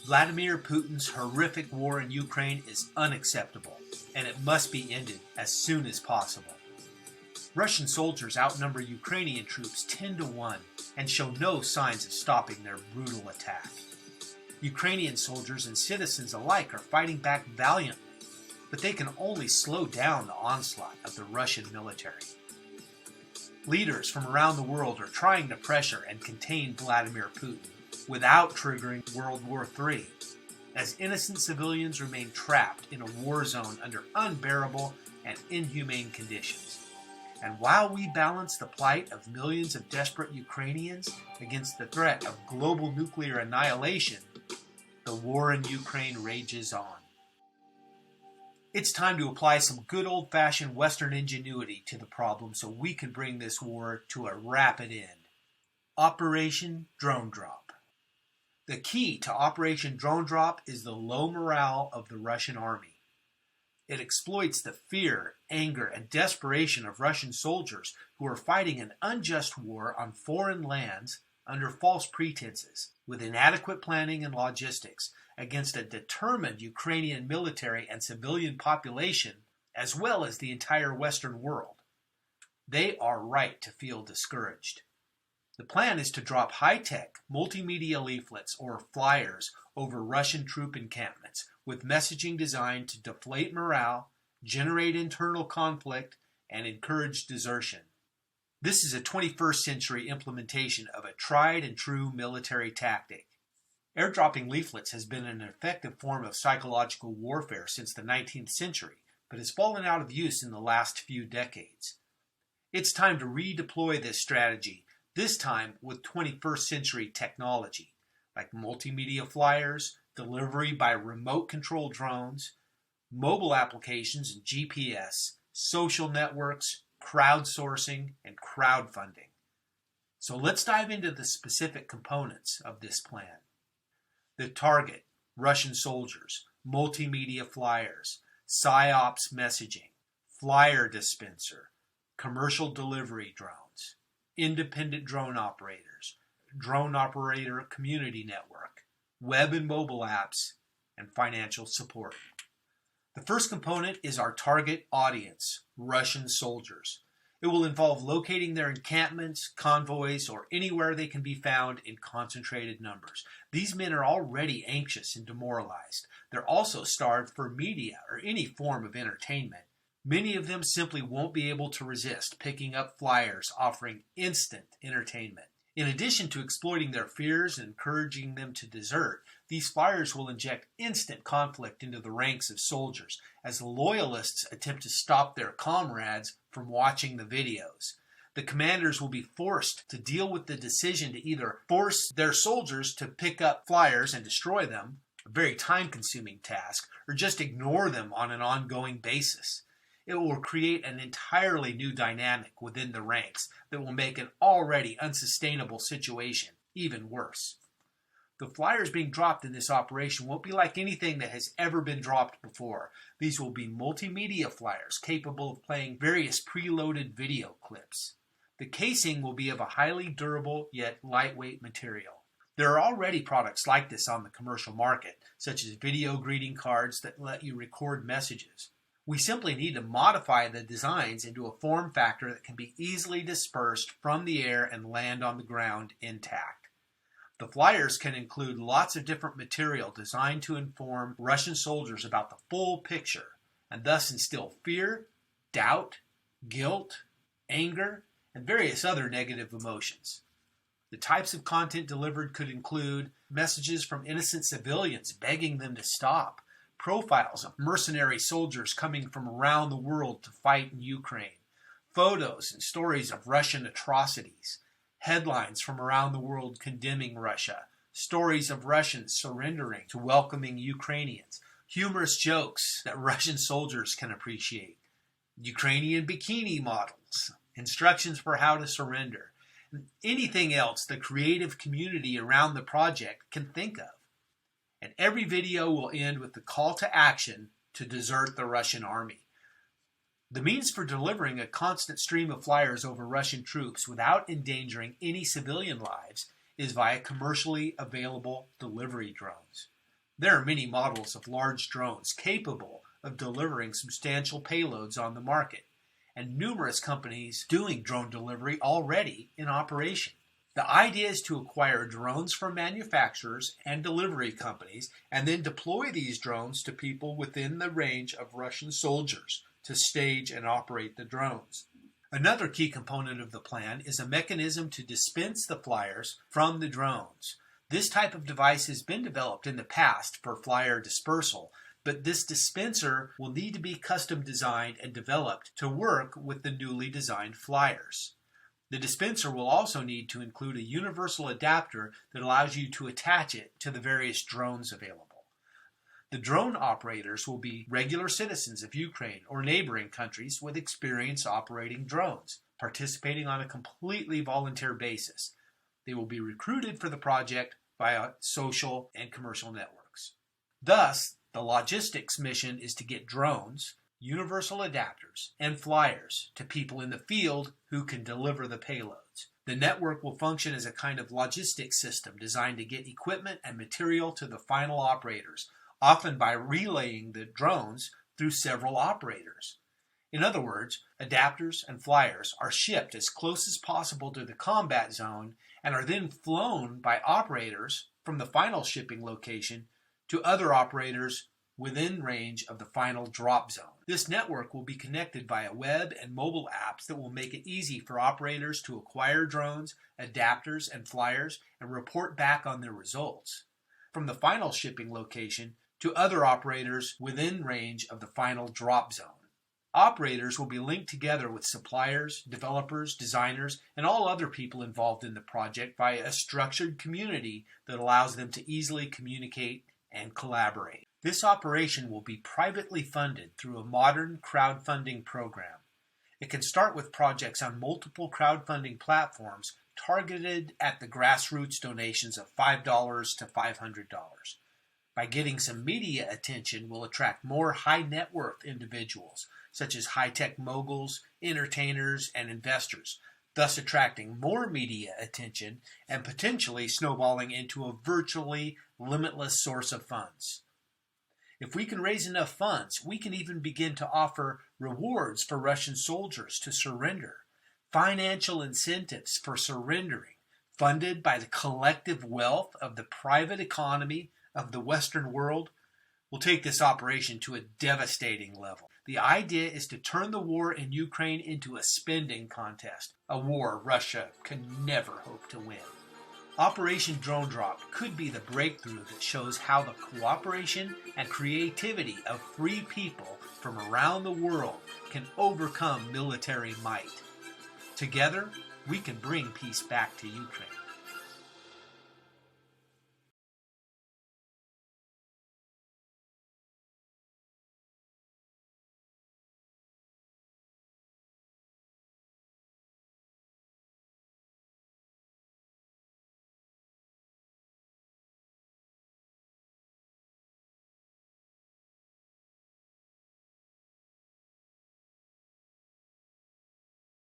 Vladimir Putin's horrific war in Ukraine is unacceptable, and it must be ended as soon as possible. Russian soldiers outnumber Ukrainian troops 10 to 1 and show no signs of stopping their brutal attack. Ukrainian soldiers and citizens alike are fighting back valiantly, but they can only slow down the onslaught of the Russian military. Leaders from around the world are trying to pressure and contain Vladimir Putin without triggering World War III, as innocent civilians remain trapped in a war zone under unbearable and inhumane conditions. And while we balance the plight of millions of desperate Ukrainians against the threat of global nuclear annihilation, the war in Ukraine rages on. It's time to apply some good old-fashioned Western ingenuity to the problem so we can bring this war to a rapid end. Operation DroneDrop. The key to Operation DroneDrop is the low morale of the Russian army. It exploits the fear, anger, and desperation of Russian soldiers who are fighting an unjust war on foreign lands under false pretenses, with inadequate planning and logistics, against a determined Ukrainian military and civilian population, as well as the entire Western world. They are right to feel discouraged. The plan is to drop high-tech, multimedia leaflets or flyers over Russian troop encampments with messaging designed to deflate morale, generate internal conflict, and encourage desertion. This is a 21st century implementation of a tried and true military tactic. Airdropping leaflets has been an effective form of psychological warfare since the 19th century, but has fallen out of use in the last few decades. It's time to redeploy this strategy, this time with 21st century technology, like multimedia flyers, delivery by remote-controlled drones, mobile applications and GPS, social networks, crowdsourcing, and crowdfunding. So let's dive into the specific components of this plan. The target, Russian soldiers, multimedia flyers, PSYOPs messaging, flyer dispenser, commercial delivery drones, independent drone operators, drone operator community network, web and mobile apps, and financial support. The first component is our target audience, Russian soldiers. It will involve locating their encampments, convoys, or anywhere they can be found in concentrated numbers. These men are already anxious and demoralized. They're also starved for media or any form of entertainment. Many of them simply won't be able to resist picking up flyers offering instant entertainment. In addition to exploiting their fears and encouraging them to desert, these flyers will inject instant conflict into the ranks of soldiers as the loyalists attempt to stop their comrades from watching the videos. The commanders will be forced to deal with the decision to either force their soldiers to pick up flyers and destroy them, a very time-consuming task, or just ignore them on an ongoing basis. It will create an entirely new dynamic within the ranks that will make an already unsustainable situation even worse. The flyers being dropped in this operation won't be like anything that has ever been dropped before. These will be multimedia flyers capable of playing various preloaded video clips. The casing will be of a highly durable yet lightweight material. There are already products like this on the commercial market, such as video greeting cards that let you record messages. We simply need to modify the designs into a form factor that can be easily dispersed from the air and land on the ground intact. The flyers can include lots of different material designed to inform Russian soldiers about the full picture and thus instill fear, doubt, guilt, anger, and various other negative emotions. The types of content delivered could include messages from innocent civilians begging them to stop, profiles of mercenary soldiers coming from around the world to fight in Ukraine, photos and stories of Russian atrocities, headlines from around the world condemning Russia, stories of Russians surrendering to welcoming Ukrainians, humorous jokes that Russian soldiers can appreciate, Ukrainian bikini models, instructions for how to surrender, and anything else the creative community around the project can think of. And every video will end with the call to action to desert the Russian army. The means for delivering a constant stream of flyers over Russian troops without endangering any civilian lives is via commercially available delivery drones. There are many models of large drones capable of delivering substantial payloads on the market, and numerous companies doing drone delivery already in operation. The idea is to acquire drones from manufacturers and delivery companies and then deploy these drones to people within the range of Russian soldiers to stage and operate the drones. Another key component of the plan is a mechanism to dispense the flyers from the drones. This type of device has been developed in the past for flyer dispersal, but this dispenser will need to be custom designed and developed to work with the newly designed flyers. The dispenser will also need to include a universal adapter that allows you to attach it to the various drones available. The drone operators will be regular citizens of Ukraine or neighboring countries with experience operating drones, participating on a completely volunteer basis. They will be recruited for the project via social and commercial networks. Thus, the logistics mission is to get drones, universal adapters, and flyers to people in the field who can deliver the payloads. The network will function as a kind of logistics system designed to get equipment and material to the final operators, often by relaying the drones through several operators. In other words, adapters and flyers are shipped as close as possible to the combat zone and are then flown by operators from the final shipping location to other operators within range of the final drop zone. This network will be connected via web and mobile apps that will make it easy for operators to acquire drones, adapters, and flyers and report back on their results from the final shipping location to other operators within range of the final drop zone. Operators will be linked together with suppliers, developers, designers, and all other people involved in the project via a structured community that allows them to easily communicate and collaborate. This operation will be privately funded through a modern crowdfunding program. It can start with projects on multiple crowdfunding platforms targeted at the grassroots donations of $5 to $500. By getting some media attention, we'll attract more high net worth individuals, such as high-tech moguls, entertainers, and investors, thus attracting more media attention and potentially snowballing into a virtually limitless source of funds. If we can raise enough funds, we can even begin to offer rewards for Russian soldiers to surrender, financial incentives for surrendering, funded by the collective wealth of the private economy of the Western world. Will take this operation to a devastating level. The idea is to turn the war in Ukraine into a spending contest, a war Russia can never hope to win. Operation DroneDrop could be the breakthrough that shows how the cooperation and creativity of free people from around the world can overcome military might. Together, we can bring peace back to Ukraine.